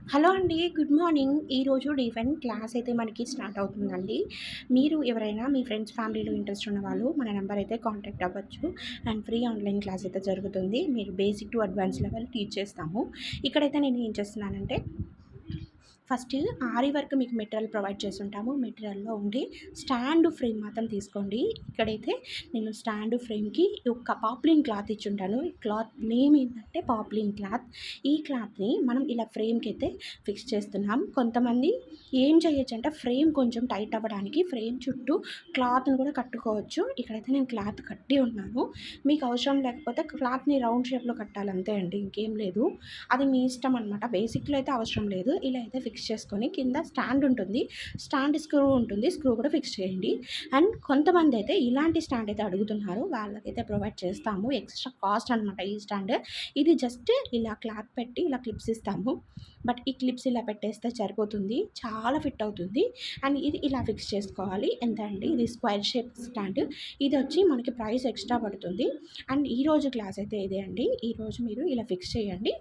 Hello అండి. Good morning. ఈరోజు day 1 class అయితే మనకి స్టార్ట్ అవుతుందండి. మీరు ఎవరైనా మీ ఫ్రెండ్స్, ఫ్యామిలీలో ఇంట్రెస్ట్ ఉన్నవాళ్ళు మన నంబర్ అయితే కాంటాక్ట్ అవ్వచ్చు. అండ్ ఫ్రీ ఆన్‌లైన్ క్లాస్ అయితే జరుగుతుంది. మీరు basic to advance level teach చేస్తాము. ఇక్కడైతే నేను ఏం చేస్తున్నానంటే ఫస్ట్ ఆరి వర్క్ మీకు మెటీరియల్ ప్రొవైడ్ చేసుంటాము. మెటీరియల్‌లో ఉండి స్టాండ్ ఫ్రేమ్ మాత్రం తీసుకోండి. ఇక్కడైతే నేను స్టాండ్ ఫ్రేమ్‌కి ఒక పాప్లిన్ క్లాత్ ఇచ్చుంటాను. ఈ క్లాత్ నేమ్ ఏంటంటే పాప్లిన్ క్లాత్. ఈ క్లాత్‌ని మనం ఇలా ఫ్రేమ్‌కైతే ఫిక్స్ చేస్తున్నాం. కొంతమంది ఏం చేయొచ్చంటే ఫ్రేమ్ కొంచెం టైట్ అవ్వడానికి ఫ్రేమ్ చుట్టూ క్లాత్‌ని కూడా కట్టుకోవచ్చు. ఇక్కడైతే నేను క్లాత్ కట్టి ఉన్నాను. మీకు అవసరం లేకపోతే క్లాత్‌ని రౌండ్ షేప్‌లో కట్టాలి అంతే అండి. ఇంకేం లేదు. అది మీ ఇష్టం అనమాట. బేసిక్‌లో అయితే అవసరం లేదు. ఇలా అయితే ఫిక్స్ చేసుకొని కింద స్టాండ్ ఉంటుంది. స్టాండ్ స్క్రూ ఉంటుంది. స్క్రూ కూడా ఫిక్స్ చేయండి. అండ్ కొంతమంది అయితే ఇలాంటి స్టాండ్ అయితే అడుగుతున్నారు. వాళ్ళకైతే ప్రొవైడ్ చేస్తాము. ఎక్స్‌ట్రా కాస్ట్ అనమాట ఈ స్టాండ్. ఇది జస్ట్ ఇలా క్లాత్ పెట్టి ఇలా క్లిప్స్ ఇస్తాము. బట్ ఈ క్లిప్స్ ఇలా పెట్టేస్తే సరిపోతుంది. చాలా ఫిట్ అవుతుంది. అండ్ ఇది ఇలా ఫిక్స్ చేసుకోవాలి. ఎంత అండి ఇది స్క్వేర్ షేప్ స్టాండ్. ఇదొచ్చి మనకి ప్రైస్ ఎక్స్ట్రా పడుతుంది. అండ్ ఈరోజు క్లాస్ అయితే ఇదే అండి. ఈరోజు మీరు ఇలా ఫిక్స్ చేయండి.